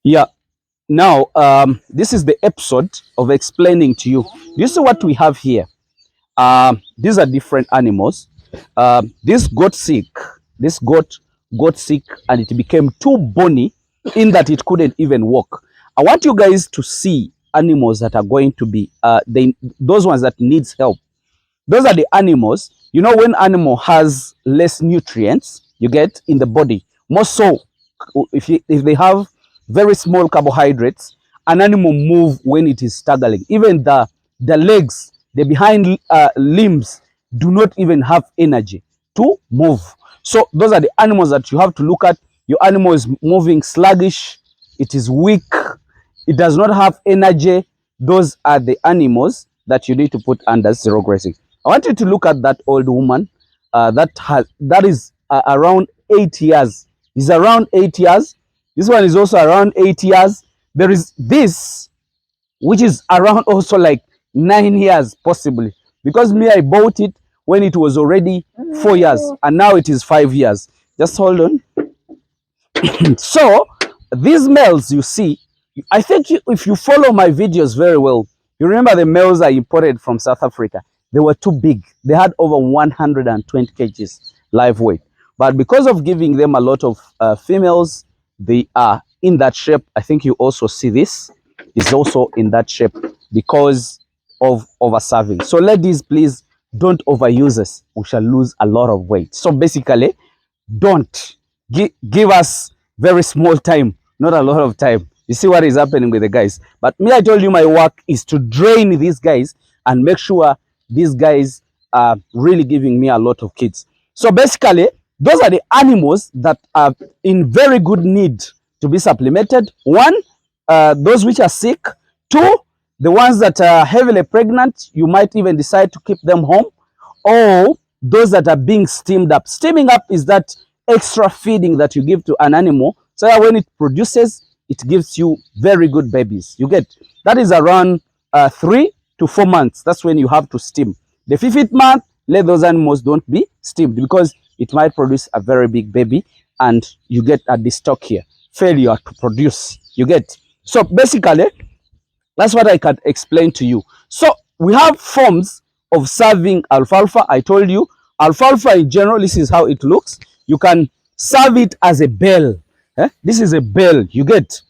Yeah. Now, this is the episode of explaining to you. You see what we have here? These are different animals. This got sick. This goat got sick, and it became too bony in that it couldn't even walk. I want you guys to see animals that are going to be those ones that needs help. Those are the animals. You know, when animal has less nutrients, you get in the body. More so, if they have very small carbohydrates, an animal move when it is staggering. Even the legs, the behind limbs, do not even have energy to move. So those are the animals that you have to look at. Your animal is moving sluggish. It is weak. It does not have energy. Those are the animals that you need to put under zero grazing. I want you to look at that old woman that is around 8 years. Is around 8 years. This one is also around 8 years. There is this which is around also like 9 years possibly, because me, I bought it when it was already 4 years and now it is 5 years. Just hold on. So these males you see, I think if you follow my videos very well, you remember the males I imported from South Africa. They were too big. They had over 120 kgs live weight. But because of giving them a lot of females, they are in that shape. I think you also see this is also in that shape because of over serving. So ladies, please don't overuse us. We shall lose a lot of weight. So basically, don't give us very small time, not a lot of time. You see what is happening with the guys. But me, I told you my work is to drain these guys and make sure these guys are really giving me a lot of kids. So basically, those are the animals that are in very good need to be supplemented. One, those which are sick. Two, the ones that are heavily pregnant, you might even decide to keep them home. Or those that are being steamed up. Steaming up is that extra feeding that you give to an animal so that when it produces, it gives you very good babies. You get that is around 3 to 4 months. That's when you have to steam. The 5th month, let those animals don't be steamed because it might produce a very big baby and you get at the stock here failure to produce. You get. So basically, that's what I can explain to you. So we have forms of serving alfalfa. I told you alfalfa in general, this is how it looks. You can serve it as a bell. This is a bell. You get.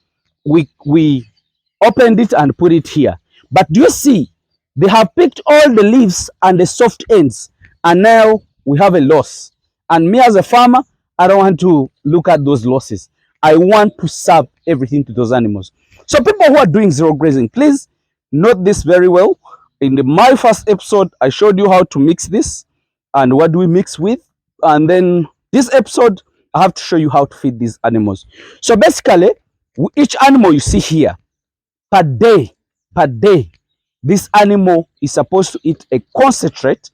We opened it and put it here. But do you see? They have picked all the leaves and the soft ends, and now we have a loss. And me as a farmer, I don't want to look at those losses. I want to serve everything to those animals. So people who are doing zero grazing, please note this very well. In my first episode, I showed you how to mix this and what do we mix with. And then this episode, I have to show you how to feed these animals. So basically, each animal you see here, per day, this animal is supposed to eat a concentrate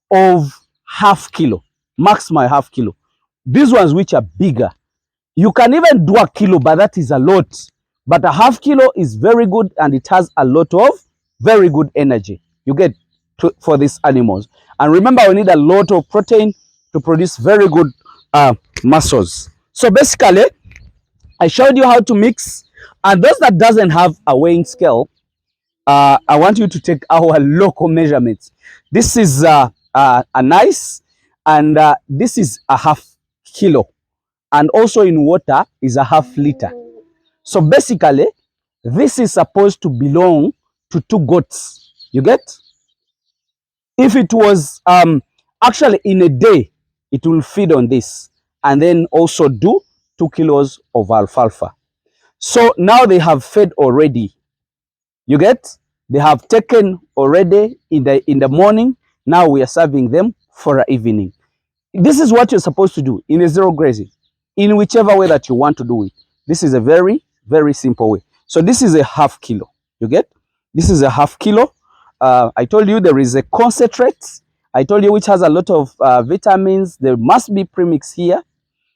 of half kilo, maximum half kilo. These ones which are bigger, you can even do a kilo, but that is a lot. But a half kilo is very good and it has a lot of very good energy. You get for these animals. And remember, we need a lot of protein to produce very good muscles. So basically, I showed you how to mix. And those that doesn't have a weighing scale, I want you to take our local measurements. This is a nice, and this is a half kilo. And also in water is a half liter. So basically, this is supposed to belong to 2 goats. You get? If it was actually in a day, it will feed on this and then also do 2 kilos of alfalfa. So now they have fed already. You get? They have taken already in the morning. Now we are serving them for the evening. This is what you're supposed to do in a zero grazing, in whichever way that you want to do it. This is a very, very simple way. So this is a half kilo. You get? This is a half kilo. I told you there is a concentrate. I told you which has a lot of vitamins. There must be premix here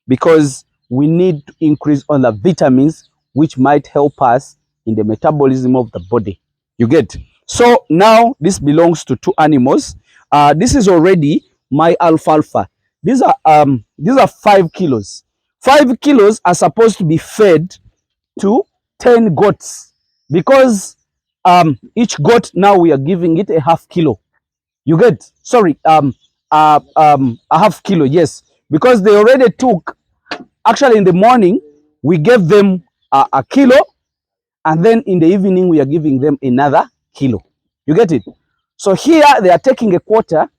because we need to increase on the vitamins which might help us in the metabolism of the body. You get? So now this belongs to 2 animals. This is already my alfalfa. These are 5 kilos. 5 kilos are supposed to be fed to 10 goats, because each goat now we are giving it a half kilo. You get, sorry, a half kilo, yes, because they already took, actually in the morning we gave them a kilo, and then in the evening we are giving them another kilo. You get it? So here they are taking a quarter,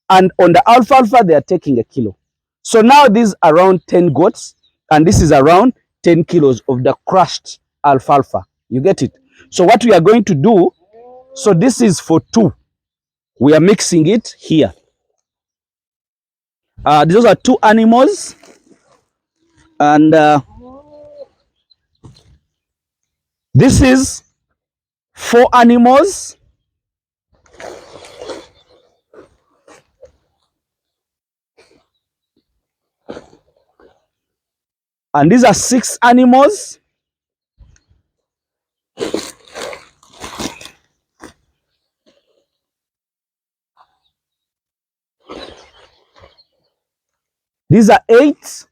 and on the alfalfa they are taking a kilo. So now these around 10 goats, and this is around 10 kilos of the crushed alfalfa. You get it? So what we are going to do, so this is for 2. We are mixing it here. Those are 2 animals, and this is 4 animals, and these are 6 animals, these are 8,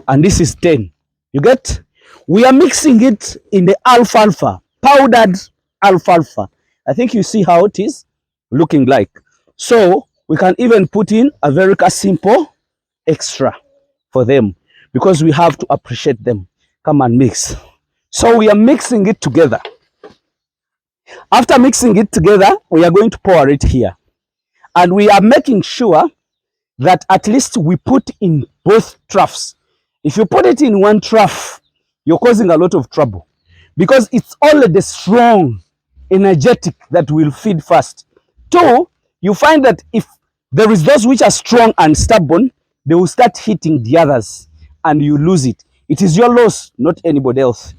and this is 10. You get? We are mixing it in the alfalfa, powdered alfalfa. I think you see how it is looking like. So we can even put in a very simple extra for them, because we have to appreciate them. Come and mix. So we are mixing it together. After mixing it together, we are going to pour it here. And we are making sure that at least we put in both troughs. If you put it in one trough, you're causing a lot of trouble, because it's only the strong, energetic that will feed first. 2, you find that if there is those which are strong and stubborn, they will start hitting the others and you lose it. It is your loss, not anybody else.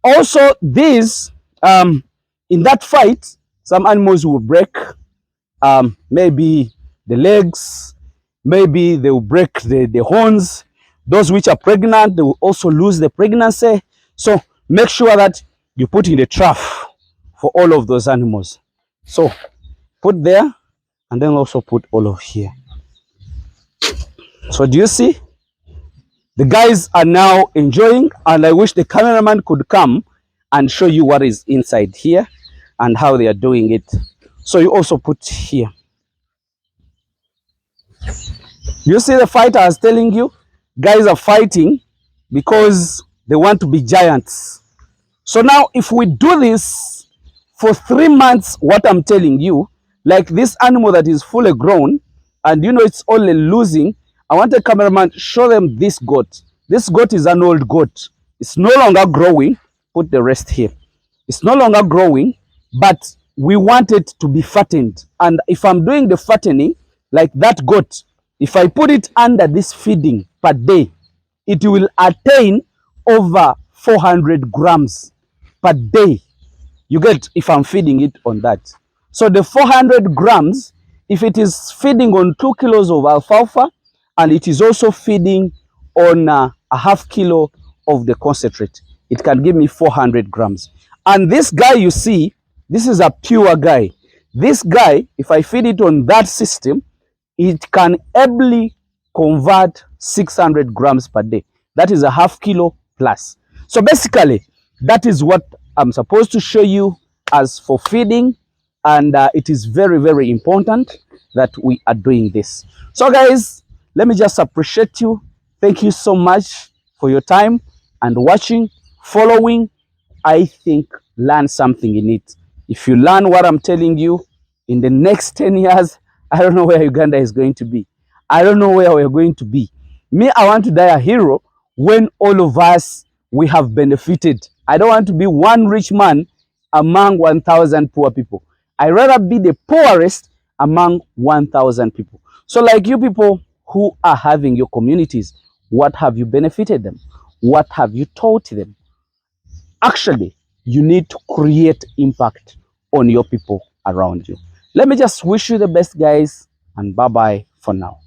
Also, these, in that fight, some animals will break, maybe the legs, maybe they will break the horns. Those which are pregnant, they will also lose the pregnancy. So make sure that you put in the trough for all of those animals. So put there, and then also put all of here. So do you see? The guys are now enjoying, and I wish the cameraman could come and show you what is inside here and how they are doing it. So you also put here. You see the fighter I was telling you? Guys are fighting because they want to be giants. So now if we do this for 3 months, what I'm telling you, like this animal that is fully grown, and you know it's only losing, I want the cameraman to show them this goat. This goat is an old goat. It's no longer growing. Put the rest here. It's no longer growing, but we want it to be fattened. And if I'm doing the fattening, like that goat, if I put it under this feeding per day, it will attain over 400 grams per day. You get, if I'm feeding it on that. So the 400 grams, if it is feeding on 2 kilos of alfalfa, and it is also feeding on a half kilo of the concentrate, it can give me 400 grams. And this guy you see, this is a pure guy. This guy, if I feed it on that system, it can ably convert 600 grams per day. That is a half kilo plus. So basically, that is what I'm supposed to show you as for feeding, and it is very, very important that we are doing this. So guys, let me just appreciate you. Thank you so much for your time and watching, following. I think learn something in it. If you learn what I'm telling you, in the next 10 years, I don't know where Uganda is going to be. I don't know where we're going to be. Me, I want to die a hero when all of us, we have benefited. I don't want to be one rich man among 1,000 poor people. I'd rather be the poorest among 1,000 people. So like you people who are having your communities, what have you benefited them? What have you taught them? Actually, you need to create impact on your people around you. Let me just wish you the best, guys, and bye-bye for now.